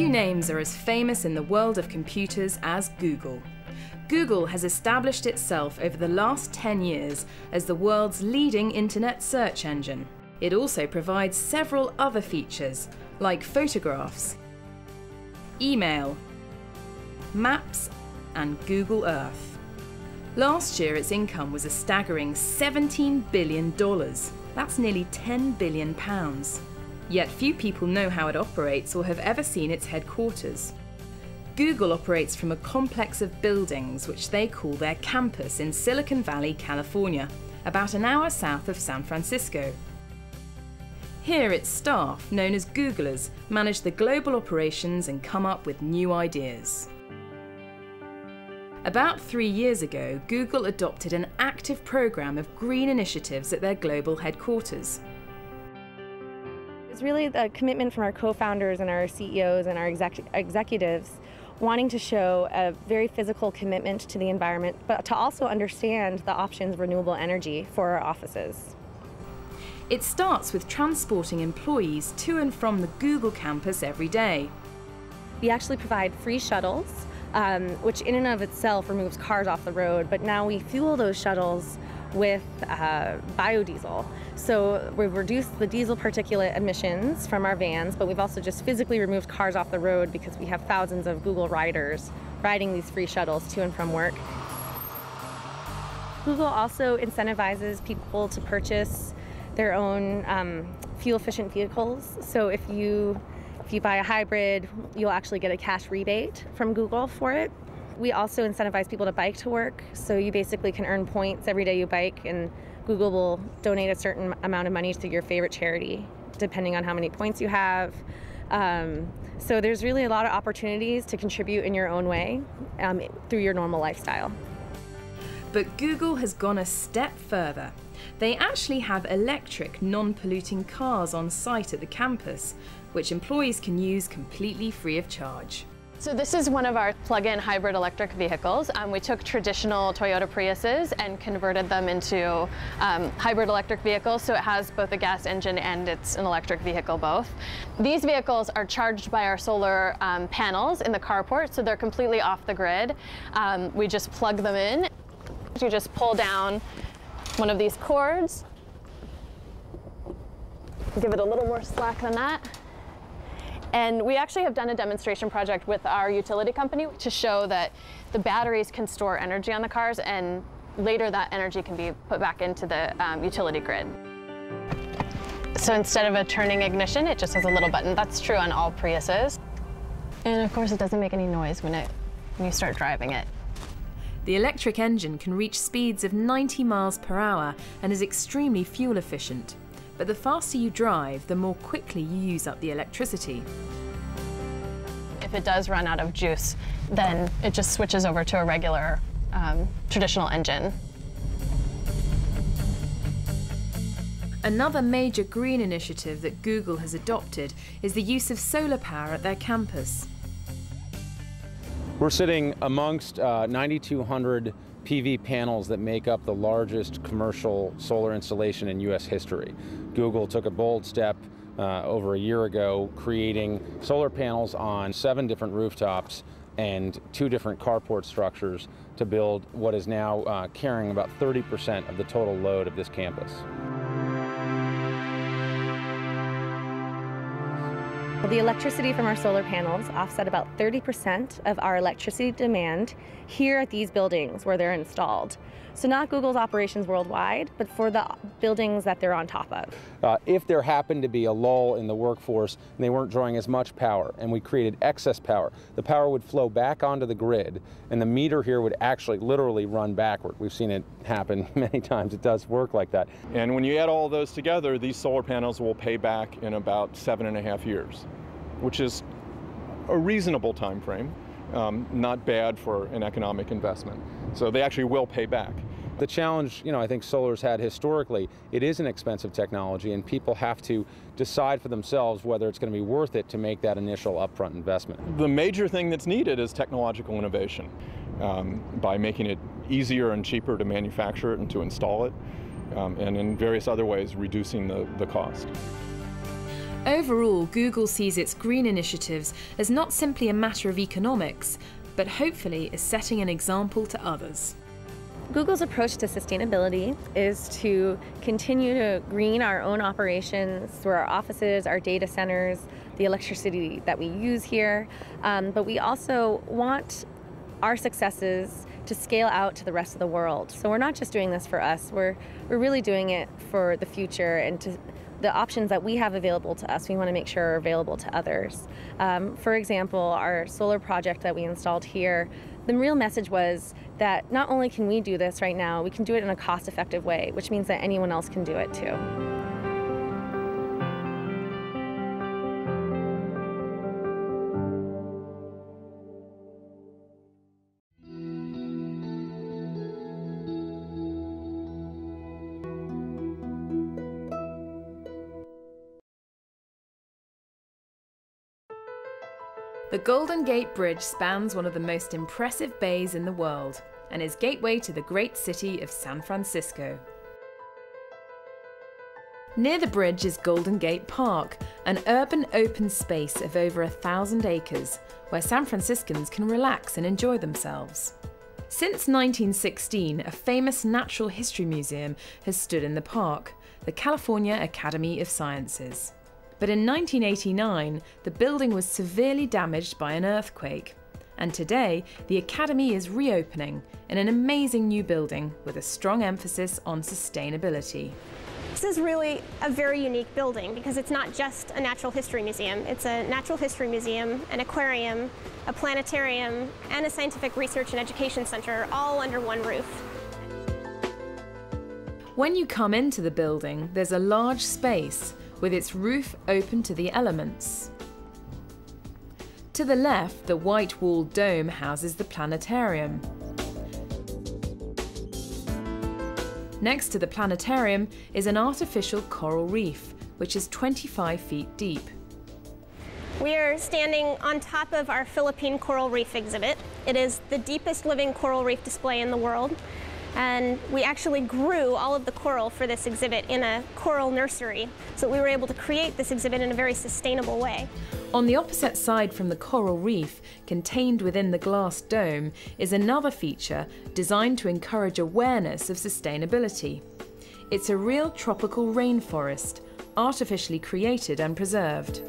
Few names are as famous in the world of computers as Google. Google has established itself over the last 10 years as the world's leading internet search engine. It also provides several other features, like photographs, email, maps, and Google Earth. Last year, its income was a staggering $17 billion. That's nearly £10 billion. Yet few people know how it operates or have ever seen its headquarters. Google operates from a complex of buildings which they call their campus in Silicon Valley, California, about an hour south of San Francisco. Here, its staff, known as Googlers, manage the global operations and come up with new ideas. About 3 years ago, Google adopted an active program of green initiatives at their global headquarters. It's really the commitment from our co-founders and our CEOs and our executives wanting to show a very physical commitment to the environment, but to also understand the options of renewable energy for our offices. It starts with transporting employees to and from the Google campus every day. We actually provide free shuttles, which in and of itself removes cars off the road, but now we fuel those shuttles with biodiesel. So we've reduced the diesel particulate emissions from our vans, but we've also just physically removed cars off the road because we have thousands of Google riders riding these free shuttles to and from work. Google also incentivizes people to purchase their own fuel-efficient vehicles. So if you buy a hybrid, you'll actually get a cash rebate from Google for it. We also incentivize people to bike to work, so you basically can earn points every day you bike, and Google will donate a certain amount of money to your favorite charity, depending on how many points you have. So there's really a lot of opportunities to contribute in your own way through your normal lifestyle. But Google has gone a step further. They actually have electric, non-polluting cars on site at the campus, which employees can use completely free of charge. So this is one of our plug-in hybrid electric vehicles. We took traditional Toyota Priuses and converted them into hybrid electric vehicles, so it has both a gas engine and it's an electric vehicle both. These vehicles are charged by our solar panels in the carport, so they're completely off the grid. We just plug them in. You just pull down one of these cords, give it a little more slack than that. And we actually have done a demonstration project with our utility company to show that the batteries can store energy on the cars, and later that energy can be put back into the utility grid. So instead of a turning ignition, it just has a little button. That's true on all Priuses. And of course, it doesn't make any noise when you start driving it. The electric engine can reach speeds of 90 miles per hour and is extremely fuel efficient. But the faster you drive, the more quickly you use up the electricity. If it does run out of juice, then it just switches over to a regular traditional engine. Another major green initiative that Google has adopted is the use of solar power at their campus. We're sitting amongst 9,200 PV panels that make up the largest commercial solar installation in U.S. history. Google took a bold step over a year ago, creating solar panels on 7 different rooftops and 2 different carport structures to build what is now carrying about 30% of the total load of this campus. The electricity from our solar panels offset about 30% of our electricity demand here at these buildings where they're installed. So not Google's operations worldwide, but for the buildings that they're on top of. If there happened to be a lull in the workforce and they weren't drawing as much power and we created excess power, the power would flow back onto the grid and the meter here would actually literally run backward. We've seen it happen many times. It does work like that. And when you add all those together, these solar panels will pay back in about 7.5 years, which is a reasonable time frame, not bad for an economic investment. So they actually will pay back. The challenge, I think solar's had historically, it is an expensive technology and people have to decide for themselves whether it's going to be worth it to make that initial upfront investment. The major thing that's needed is technological innovation by making it easier and cheaper to manufacture it and to install it, and in various other ways reducing the cost. Overall, Google sees its green initiatives as not simply a matter of economics, but hopefully as setting an example to others. Google's approach to sustainability is to continue to green our own operations through our offices, our data centers, the electricity that we use here, but we also want our successes to scale out to the rest of the world. So we're not just doing this for us, we're really doing it for the future, and to the options that we have available to us, we want to make sure are available to others. For example, our solar project that we installed here, the real message was that not only can we do this right now, we can do it in a cost-effective way, which means that anyone else can do it too. The Golden Gate Bridge spans one of the most impressive bays in the world and is gateway to the great city of San Francisco. Near the bridge is Golden Gate Park, an urban open space of over 1,000 acres where San Franciscans can relax and enjoy themselves. Since 1916, a famous natural history museum has stood in the park, the California Academy of Sciences. But in 1989, the building was severely damaged by an earthquake. And today, the Academy is reopening in an amazing new building with a strong emphasis on sustainability. This is really a very unique building because it's not just a natural history museum. It's a natural history museum, an aquarium, a planetarium, and a scientific research and education center all under one roof. When you come into the building, there's a large space with its roof open to the elements. To the left, the white-walled dome houses the planetarium. Next to the planetarium is an artificial coral reef, which is 25 feet deep. We are standing on top of our Philippine coral reef exhibit. It is the deepest living coral reef display in the world. And we actually grew all of the coral for this exhibit in a coral nursery, so that we were able to create this exhibit in a very sustainable way. On the opposite side from the coral reef, contained within the glass dome, is another feature designed to encourage awareness of sustainability. It's a real tropical rainforest, artificially created and preserved.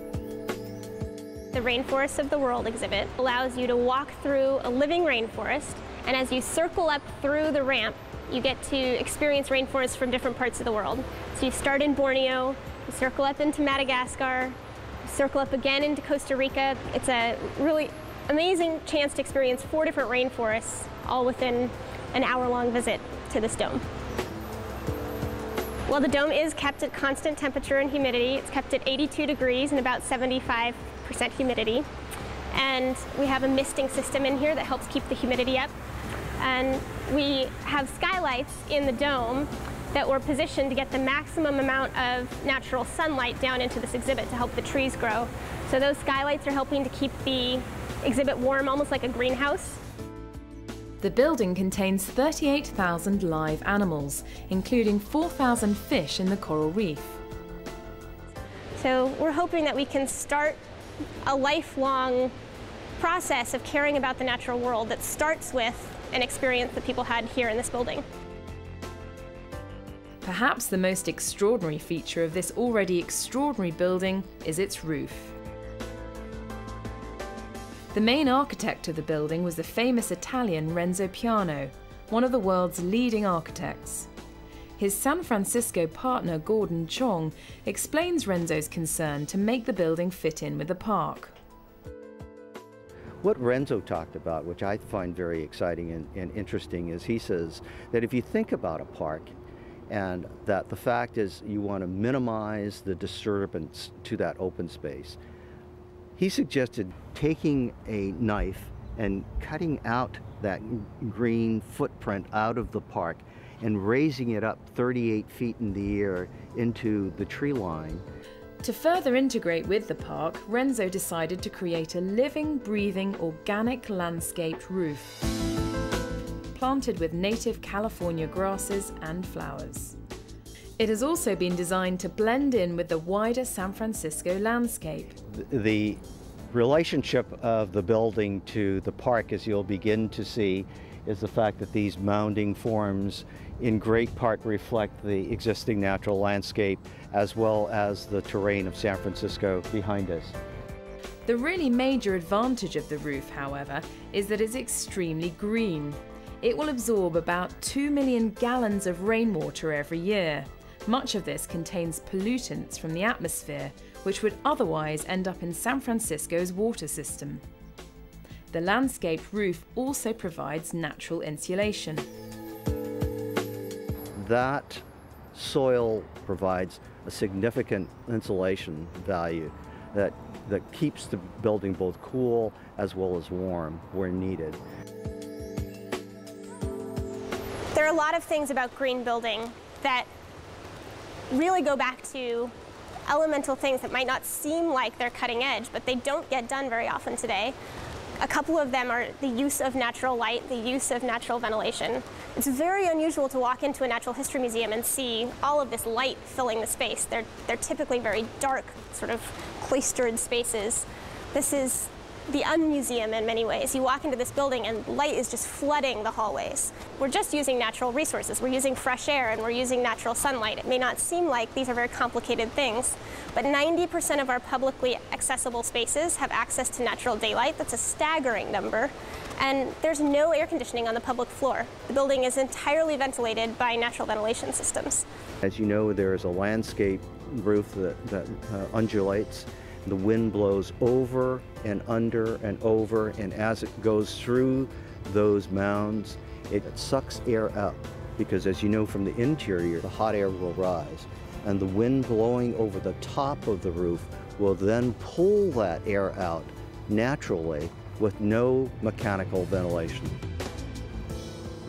The Rainforests of the World exhibit allows you to walk through a living rainforest, and as you circle up through the ramp, you get to experience rainforests from different parts of the world. So you start in Borneo, you circle up into Madagascar, you circle up again into Costa Rica. It's a really amazing chance to experience 4 different rainforests, all within an hour-long visit to this dome. Well, the dome is kept at constant temperature and humidity. It's kept at 82 degrees and about 75% humidity. And we have a misting system in here that helps keep the humidity up. And we have skylights in the dome that were positioned to get the maximum amount of natural sunlight down into this exhibit to help the trees grow. So those skylights are helping to keep the exhibit warm, almost like a greenhouse. The building contains 38,000 live animals, including 4,000 fish in the coral reef. So we're hoping that we can start a lifelong process of caring about the natural world that starts with an experience that people had here in this building. Perhaps the most extraordinary feature of this already extraordinary building is its roof. The main architect of the building was the famous Italian Renzo Piano, one of the world's leading architects. His San Francisco partner Gordon Chong explains Renzo's concern to make the building fit in with the park. What Renzo talked about, which I find very exciting and interesting, is he says that if you think about a park, and that the fact is you want to minimize the disturbance to that open space, he suggested taking a knife and cutting out that green footprint out of the park and raising it up 38 feet in the air into the tree line. To further integrate with the park, Renzo decided to create a living, breathing, organic landscaped roof, planted with native California grasses and flowers. It has also been designed to blend in with the wider San Francisco landscape. The relationship of the building to the park, as you'll begin to see, is the fact that these mounding forms in great part reflect the existing natural landscape as well as the terrain of San Francisco behind us. The really major advantage of the roof, however, is that it's extremely green. It will absorb about 2 million gallons of rainwater every year. Much of this contains pollutants from the atmosphere, which would otherwise end up in San Francisco's water system. The landscaped roof also provides natural insulation. That soil provides a significant insulation value that keeps the building both cool as well as warm where needed. There are a lot of things about green building that really go back to elemental things that might not seem like they're cutting edge, but they don't get done very often today. A couple of them are the use of natural light, the use of natural ventilation. It's very unusual to walk into a natural history museum and see all of this light filling the space. They're typically very dark, sort of cloistered spaces. This is the unmuseum in many ways. You walk into this building and light is just flooding the hallways. We're just using natural resources. We're using fresh air and we're using natural sunlight. It may not seem like these are very complicated things, but 90% of our publicly accessible spaces have access to natural daylight. That's a staggering number. And there's no air conditioning on the public floor. The building is entirely ventilated by natural ventilation systems. As you know, there is a landscape roof that undulates. The wind blows over and under and over, and as it goes through those mounds, it sucks air up, because as you know from the interior, the hot air will rise, and the wind blowing over the top of the roof will then pull that air out naturally with no mechanical ventilation.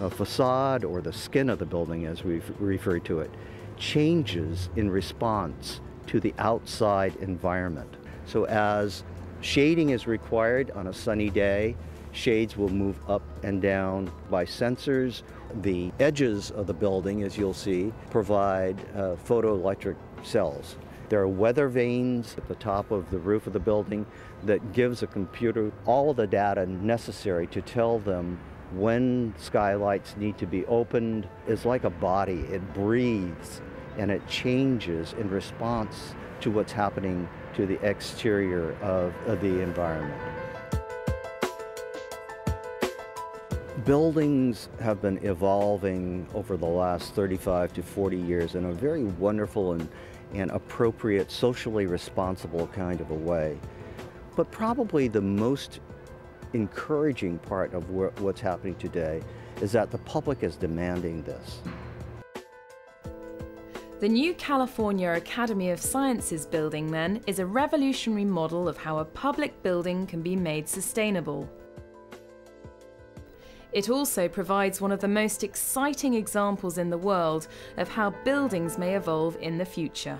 A facade, or the skin of the building as we refer to it, changes in response to the outside environment. So as shading is required on a sunny day, shades will move up and down by sensors. The edges of the building, as you'll see, provide photoelectric cells. There are weather vanes at the top of the roof of the building that gives a computer all the data necessary to tell them when skylights need to be opened. It's like a body. It breathes and it changes in response to what's happening to the exterior of the environment. Buildings have been evolving over the last 35 to 40 years in a very wonderful and appropriate, socially responsible kind of a way. But probably the most encouraging part of what's happening today is that the public is demanding this. The new California Academy of Sciences building, then, is a revolutionary model of how a public building can be made sustainable. It also provides one of the most exciting examples in the world of how buildings may evolve in the future.